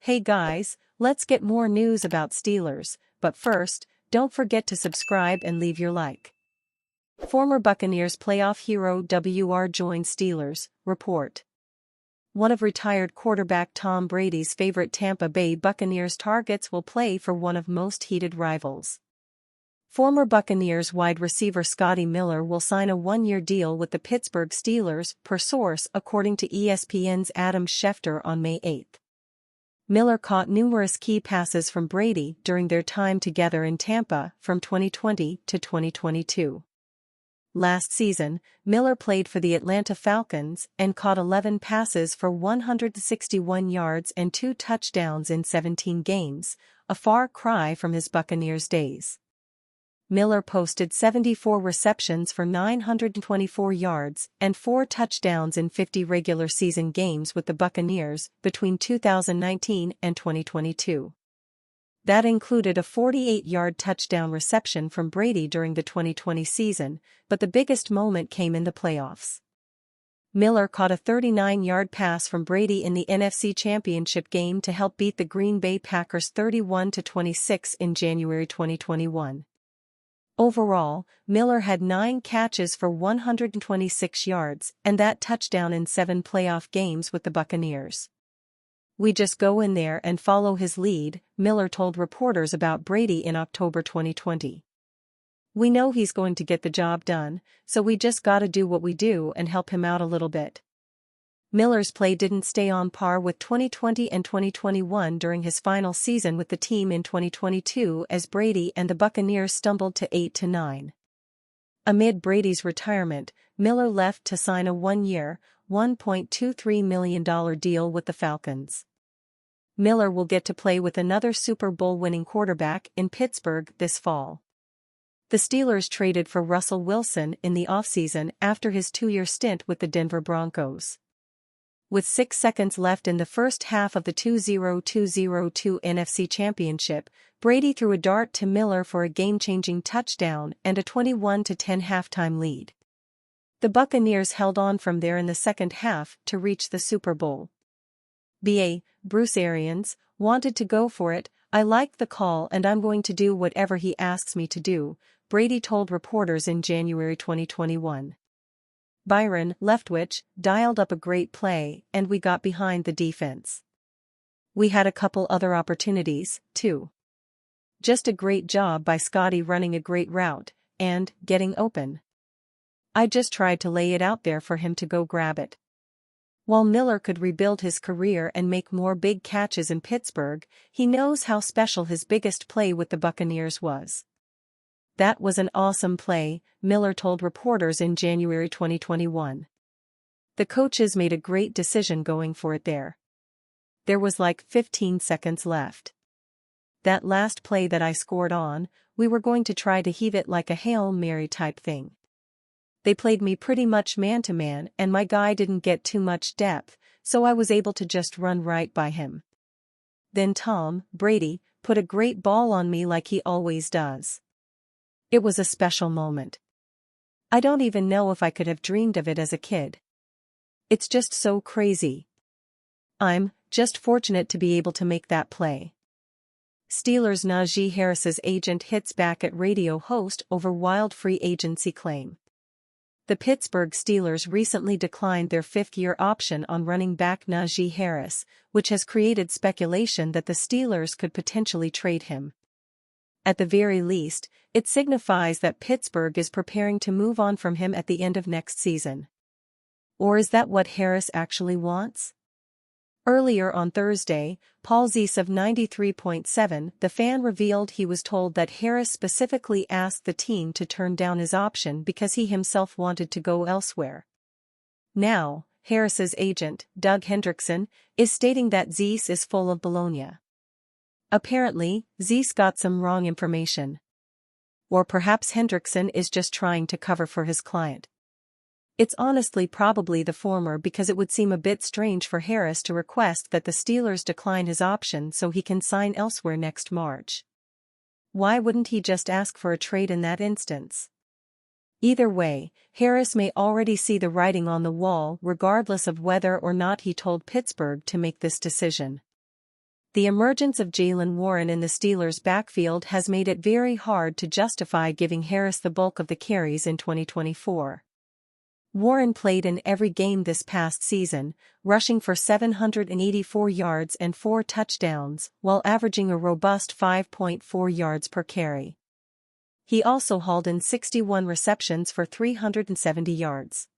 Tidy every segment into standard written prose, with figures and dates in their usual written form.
Hey guys, let's get more news about Steelers, but first, don't forget to subscribe and leave your like. Former Buccaneers playoff hero WR joins Steelers, report. One of retired quarterback Tom Brady's favorite Tampa Bay Buccaneers targets will play for one of most heated rivals. Former Buccaneers wide receiver Scotty Miller will sign a one-year deal with the Pittsburgh Steelers, per source according to ESPN's Adam Schefter on May 8. Miller caught numerous key passes from Brady during their time together in Tampa from 2020 to 2022. Last season, Miller played for the Atlanta Falcons and caught 11 passes for 161 yards and 2 touchdowns in 17 games, a far cry from his Buccaneers days. Miller posted 74 receptions for 924 yards and 4 touchdowns in 50 regular season games with the Buccaneers between 2019 and 2022. That included a 48-yard touchdown reception from Brady during the 2020 season, but the biggest moment came in the playoffs. Miller caught a 39-yard pass from Brady in the NFC Championship game to help beat the Green Bay Packers 31-26 in January 2021. Overall, Miller had 9 catches for 126 yards and that touchdown in 7 playoff games with the Buccaneers. "We just go in there and follow his lead," Miller told reporters about Brady in October 2020. "We know he's going to get the job done, so we just gotta do what we do and help him out a little bit." Miller's play didn't stay on par with 2020 and 2021 during his final season with the team in 2022 as Brady and the Buccaneers stumbled to 8-9. Amid Brady's retirement, Miller left to sign a one-year, $1.23 million deal with the Falcons. Miller will get to play with another Super Bowl-winning quarterback in Pittsburgh this fall. The Steelers traded for Russell Wilson in the offseason after his 2-year stint with the Denver Broncos. With 6 seconds left in the first half of the 2022 NFC Championship, Brady threw a dart to Miller for a game-changing touchdown and a 21-10 halftime lead. The Buccaneers held on from there in the second half to reach the Super Bowl. Bruce Arians wanted to go for it. "I liked the call and I'm going to do whatever he asks me to do," Brady told reporters in January 2021. "Byron Leftwich dialed up a great play and we got behind the defense. We had a couple other opportunities, too. Just a great job by Scotty running a great route and getting open. I just tried to lay it out there for him to go grab it." While Miller could rebuild his career and make more big catches in Pittsburgh, he knows how special his biggest play with the Buccaneers was. "That was an awesome play," Miller told reporters in January 2021. "The coaches made a great decision going for it there. There was like 15 seconds left. That last play that I scored on, we were going to try to heave it like a Hail Mary type thing. They played me pretty much man-to-man and my guy didn't get too much depth, so I was able to just run right by him. Then Tom Brady put a great ball on me like he always does. It was a special moment. I don't even know if I could have dreamed of it as a kid. It's just so crazy. I'm just fortunate to be able to make that play." Steelers' Najee Harris's agent hits back at radio host over wild free agency claim. The Pittsburgh Steelers recently declined their 5th-year option on running back Najee Harris, which has created speculation that the Steelers could potentially trade him. At the very least, it signifies that Pittsburgh is preparing to move on from him at the end of next season. Or is that what Harris actually wants? Earlier on Thursday, Paul Zeese of 93.7 The Fan revealed he was told that Harris specifically asked the team to turn down his option because he himself wanted to go elsewhere. Now, Harris's agent, Doug Hendrickson, is stating that Zeese is full of baloney. Apparently, Zeese got some wrong information. Or perhaps Hendrickson is just trying to cover for his client. It's honestly probably the former because it would seem a bit strange for Harris to request that the Steelers decline his option so he can sign elsewhere next March. Why wouldn't he just ask for a trade in that instance? Either way, Harris may already see the writing on the wall regardless of whether or not he told Pittsburgh to make this decision. The emergence of Jaylen Warren in the Steelers' backfield has made it very hard to justify giving Harris the bulk of the carries in 2024. Warren played in every game this past season, rushing for 784 yards and 4 touchdowns, while averaging a robust 5.4 yards per carry. He also hauled in 61 receptions for 370 yards.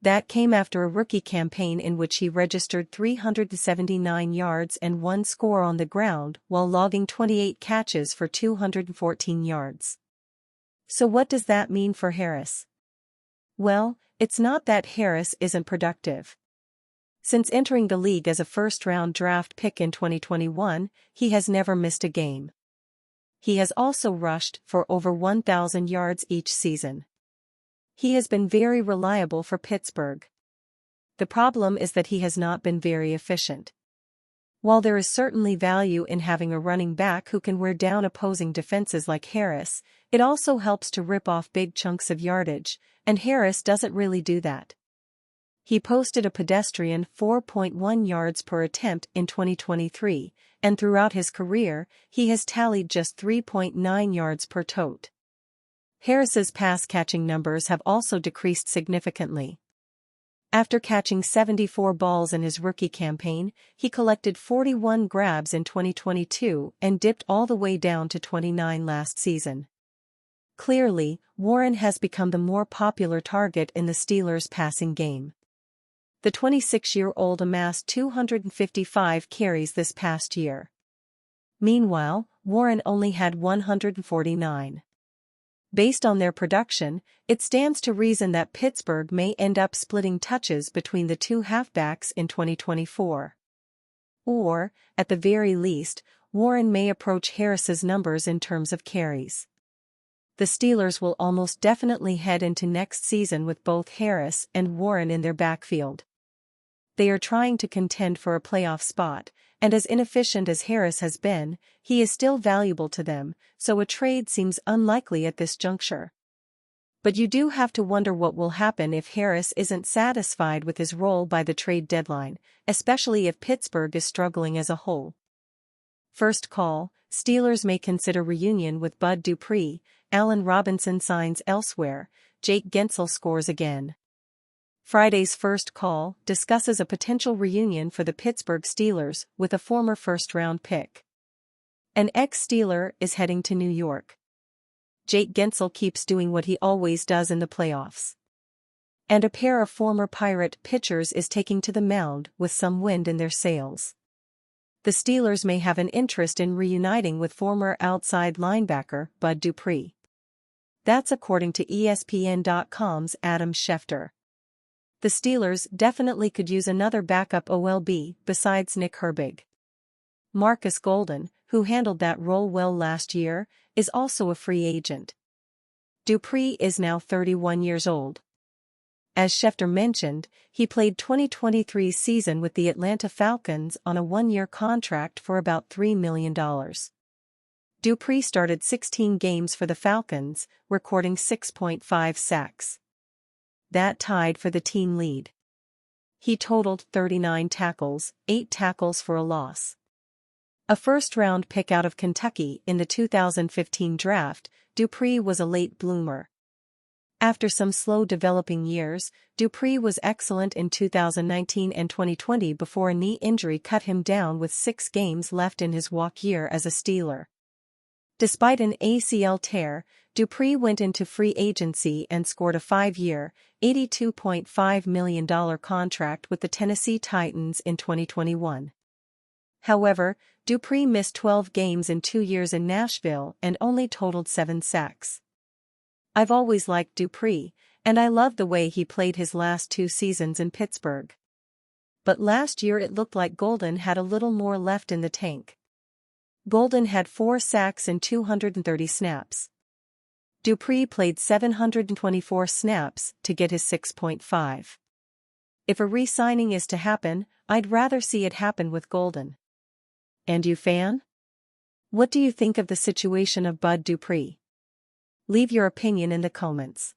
That came after a rookie campaign in which he registered 379 yards and 1 score on the ground while logging 28 catches for 214 yards. So what does that mean for Harris? Well, it's not that Harris isn't productive. Since entering the league as a first-round draft pick in 2021, he has never missed a game. He has also rushed for over 1,000 yards each season. He has been very reliable for Pittsburgh. The problem is that he has not been very efficient. While there is certainly value in having a running back who can wear down opposing defenses like Harris, it also helps to rip off big chunks of yardage, and Harris doesn't really do that. He posted a pedestrian 4.1 yards per attempt in 2023, and throughout his career, he has tallied just 3.9 yards per tote. Harris's pass-catching numbers have also decreased significantly. After catching 74 balls in his rookie campaign, he collected 41 grabs in 2022 and dipped all the way down to 29 last season. Clearly, Warren has become the more popular target in the Steelers' passing game. The 26-year-old amassed 255 carries this past year. Meanwhile, Warren only had 149. Based on their production, it stands to reason that Pittsburgh may end up splitting touches between the two halfbacks in 2024. Or, at the very least, Warren may approach Harris's numbers in terms of carries. The Steelers will almost definitely head into next season with both Harris and Warren in their backfield. They are trying to contend for a playoff spot, and as inefficient as Harris has been, he is still valuable to them, so a trade seems unlikely at this juncture. But you do have to wonder what will happen if Harris isn't satisfied with his role by the trade deadline, especially if Pittsburgh is struggling as a whole. First call, Steelers may consider reunion with Bud Dupree, Allen Robinson signs elsewhere, Jake Gensel scores again. Friday's first call discusses a potential reunion for the Pittsburgh Steelers with a former first-round pick. An ex-Steeler is heading to New York. Jake Gensel keeps doing what he always does in the playoffs. And a pair of former Pirate pitchers is taking to the mound with some wind in their sails. The Steelers may have an interest in reuniting with former outside linebacker Bud Dupree. That's according to ESPN.com's Adam Schefter. The Steelers definitely could use another backup OLB besides Nick Herbig. Marcus Golden, who handled that role well last year, is also a free agent. Dupree is now 31 years old. As Schefter mentioned, he played 2023 season with the Atlanta Falcons on a 1-year contract for about $3 million. Dupree started 16 games for the Falcons, recording 6.5 sacks. That tied for the team lead. He totaled 39 tackles, 8 tackles for a loss. A first-round pick out of Kentucky in the 2015 draft, Dupree was a late bloomer. After some slow developing years, Dupree was excellent in 2019 and 2020 before a knee injury cut him down with 6 games left in his walk year as a Steeler. Despite an ACL tear, Dupree went into free agency and scored a 5-year, $82.5 million contract with the Tennessee Titans in 2021. However, Dupree missed 12 games in 2 years in Nashville and only totaled 7 sacks. I've always liked Dupree, and I loved the way he played his last 2 seasons in Pittsburgh. But last year it looked like Golden had a little more left in the tank. Golden had 4 sacks in 230 snaps. Dupree played 724 snaps to get his 6.5. If a re-signing is to happen, I'd rather see it happen with Golden. And you, fan? What do you think of the situation of Bud Dupree? Leave your opinion in the comments.